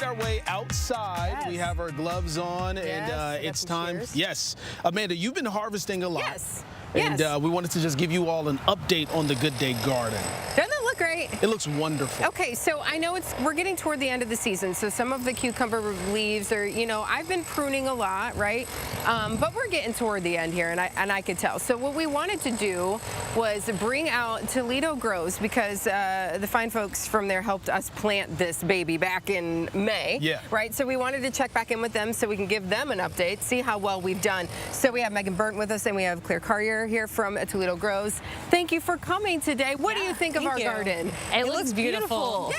made our way outside. Yes. We have our gloves on, Yes, and we it's got some time. shears. Yes, Amanda, you've been harvesting a lot. Yes. And Yes. we wanted to just give you all an update on the Good Day Garden. Doesn't it look great? It looks wonderful. Okay, so I know we're getting toward the end of the season, so some of the cucumber leaves are, I've been pruning a lot, right? But we're getting toward the end here, and I could tell. So what we wanted to do was bring out Toledo Grows, because the fine folks from there helped us plant this baby back in May. Yeah. Right, so we wanted to check back in with them so we can give them an update, see how well we've done. So we have Burton with us, and we have Caryer here from Toledo Grows. Thank you for coming today. What do you think of our garden? It looks beautiful.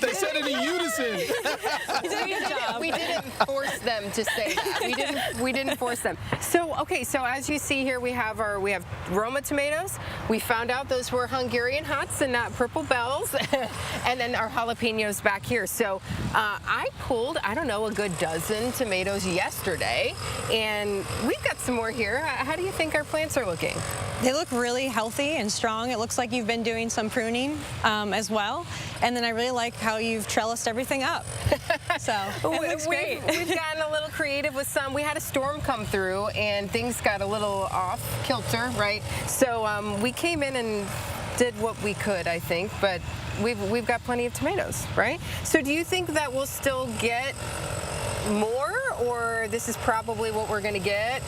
They said it in unison. We didn't force them to say that. We didn't force them. So okay, so as you see here, we have Roma tomatoes. We found out those were Hungarian hots and not purple bells, and then our jalapenos back here. So I pulled, I don't know, a good dozen tomatoes yesterday, and we've got some more here. How do you think our plants are looking? They look really healthy and strong. It looks like you've been doing some pruning as well. And then I really like how you've trellised everything up. So it looks great. We've gotten a little creative with some. We had a storm come through and things got a little off kilter, right? So we came in and did what we could, I think, but we've got plenty of tomatoes, right? So do you think that we'll still get more, or this is probably what we're going to get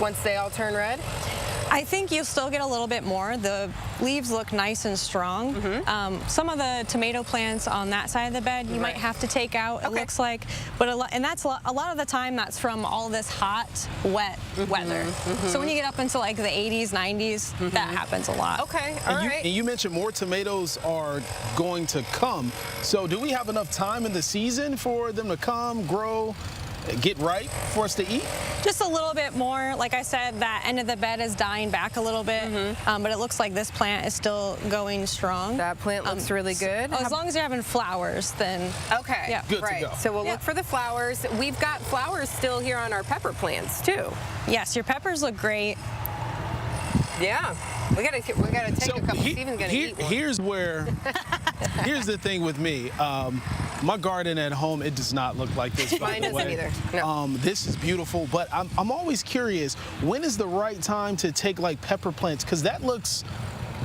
once they all turn red? I think you'll still get a little bit more. The leaves look nice and strong. Some of the tomato plants on that side of the bed you might have to take out, it looks like. But a lot of the time that's from all this hot, wet weather. So when you get up into like the 80s, 90s, that happens a lot. Okay, all right. And you mentioned more tomatoes are going to come. So do we have enough time in the season for them to come, grow, get ripe for us to eat? Just a little bit more. Like I said, that end of the bed is dying back a little bit, but it looks like this plant is still going strong. That plant looks really good. As long as you're having flowers, then okay, yeah. Good right. to go. So we'll look for the flowers. We've got flowers still here on our pepper plants too. Yes, your peppers look great. Yeah, we gotta take a couple. Steven's gonna eat one. Here's the thing with me. My garden at home, it does not look like this. Mine doesn't either. No. This is beautiful, but I'm always curious, when is the right time to take like pepper plants? Because that looks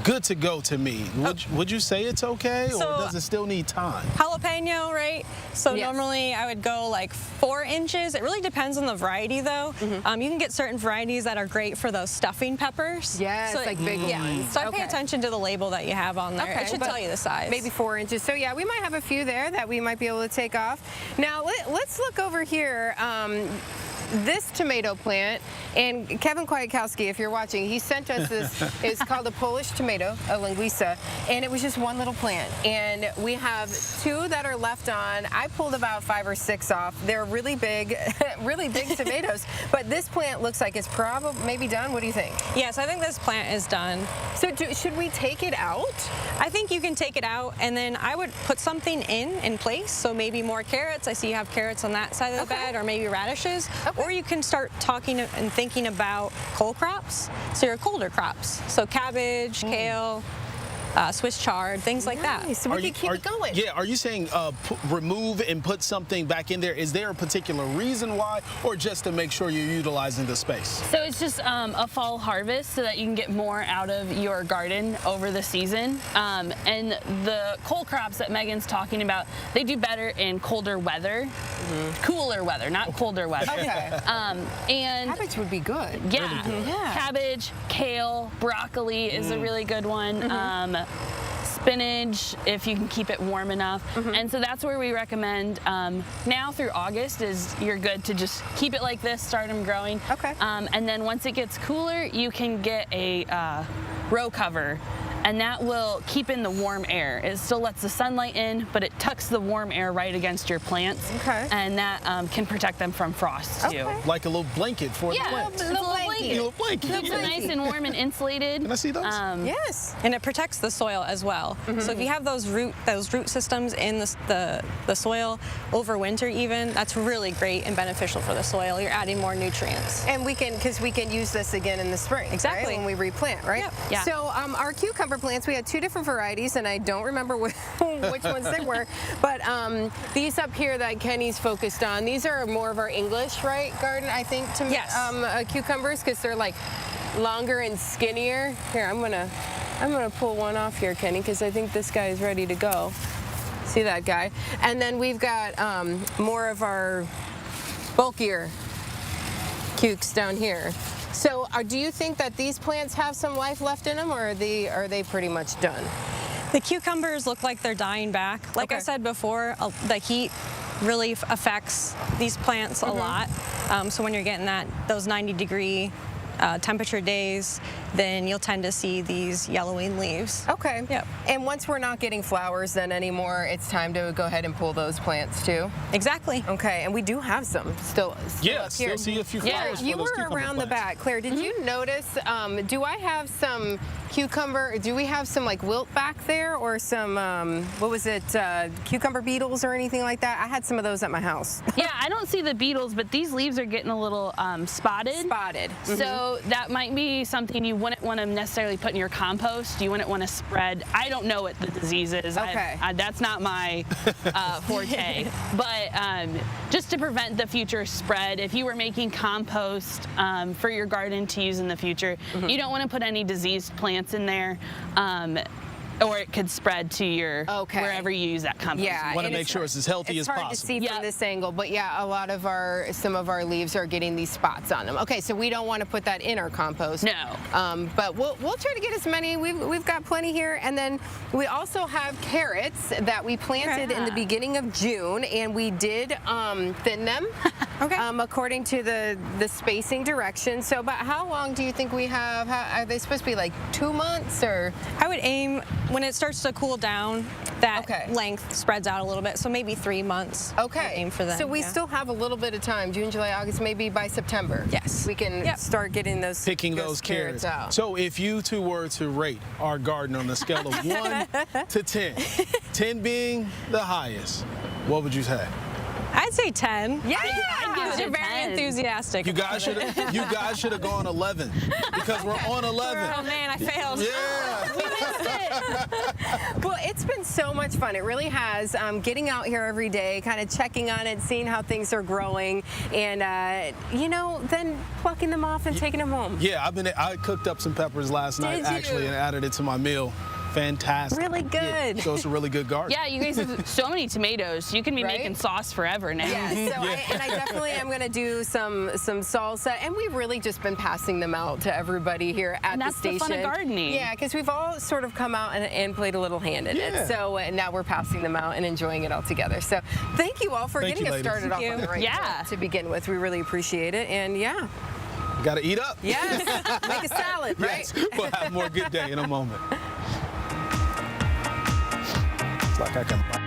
good to go to me. Would you say it's okay, or does it still need time? Jalapeno, right? So Yes. normally I would go like 4 inches. It really depends on the variety though. You can get certain varieties that are great for those stuffing peppers. Yes, like big ones. So I pay Okay. attention to the label that you have on there. Okay, It should but tell you the size. Maybe 4 inches. So yeah, we might have a few there that we might be able to take off. Now let's look over here. This tomato plant, and Kevin Kwiatkowski, if you're watching, he sent us this. It's called a Polish tomato, a linguiça, and it was just one little plant. And we have 2 that are left on. I pulled about 5 or 6 off. They're really big, really big tomatoes. But this plant looks like it's probably maybe done. What do you think? Yes, I think this plant is done. So should we take it out? I think you can take it out, and then I would put something in place. So maybe more carrots. I see you have carrots on that side of the bed, or maybe radishes. Or you can start talking and thinking about cole crops, so your colder crops. So cabbage, kale, Swiss chard, things like that. So we can keep it going. Yeah, are you saying remove and put something back in there? Is there a particular reason why, or just to make sure you're utilizing the space? So it's just a fall harvest so that you can get more out of your garden over the season. And the cole crops that Megan's talking about, they do better in colder weather, cooler weather, not colder weather. Okay. And Cabbage would be good. yeah, cabbage, kale, broccoli is a really good one. Spinach, if you can keep it warm enough. And so that's where we recommend now through August is you're good to just keep it like this, start them growing. Okay. And then once it gets cooler, you can get a row cover, and that will keep in the warm air. It still lets the sunlight in, but it tucks the warm air right against your plants. Okay. And that can protect them from frost too. Okay. Like a little blanket for the plants. It's a little blanket. A little blanket. Keeps it nice and warm and insulated. Can I see those? Yes. And it protects the soil as well. So if you have those root systems in the soil over winter even, that's really great and beneficial for the soil. You're adding more nutrients. And we can use this again in the spring. Exactly. Right? When we replant, right? Yep. Yeah. So our cucumber pepper plants. We had 2 different varieties, and I don't remember which ones they were. But these up here that Kenny's focused on, these are more of our English, right, garden, I think, Yes. Cucumbers, because they're like longer and skinnier. Here, I'm gonna pull one off here, Kenny, because I think this guy is ready to go. See that guy? And then we've got more of our bulkier cukes down here. So do you think that these plants have some life left in them, or are they pretty much done? The cucumbers look like they're dying back. Like I said before, the heat really affects these plants a lot. So when you're getting those 90-degree temperature days, then you'll tend to see these yellowing leaves. Okay. Yep. And once we're not getting flowers then anymore, it's time to go ahead and pull those plants too? Exactly. Okay, and we do have some still Yeah, up here. still see a few flowers for You those were cucumber around the plants. back. Claire, did you notice, do I have some do we have some like wilt back there, or some, what was it, cucumber beetles or anything like that? I had some of those at my house. Yeah, I don't see the beetles, but these leaves are getting a little spotted. Spotted. So that might be something you wouldn't want to necessarily put in your compost. You wouldn't want to spread. I don't know what the disease is. Okay. That's not my forte. But just to prevent the future spread, if you were making compost for your garden to use in the future, you don't want to put any diseased plants in there. Or it could spread to your wherever you use that compost. Yeah, You want to make sure it's as healthy as possible. It's hard to see from this angle, but yeah, some of our leaves are getting these spots on them. Okay, so we don't want to put that in our compost. No. But we'll try to get as many. We've got plenty here, and then we also have carrots that we planted in the beginning of June, and we did thin them. According to the spacing direction. So, about how long do you think we have? Are they supposed to be like 2 months, or? I would aim when it starts to cool down, that length spreads out a little bit, so maybe 3 months. Okay. I would aim for them. So we still have a little bit of time, June, July, August, maybe by September. Yes. We can start getting those Picking those carrots out. So if you two were to rate our garden on a scale of 1 to 10, 10 being the highest, what would you say? I'd say 10. Yeah, I'd give it You're a very 10. enthusiastic. You guys should have gone 11 because we're on 11. Oh man, I failed. Yeah. Well, it's been so much fun. It really has. Getting out here every day, kind of checking on it, seeing how things are growing, and then plucking them off and taking them home. Yeah, I cooked up some peppers last night actually and added it to my meal. Fantastic. Really good. Yeah, so it's a really good garden. Yeah, you guys have so many tomatoes. You can be making sauce forever now. Yeah, so I definitely am going to do some salsa, and we've really just been passing them out to everybody here at the station. That's the fun of gardening. Yeah, because we've all sort of come out and played a little hand in it. So now we're passing them out and enjoying it all together. So thank you all for getting us started off on the right foot to begin with. We really appreciate it, and Got to eat up. yes, make a salad, right? Yes, we'll have more good day in a moment. It's like I can.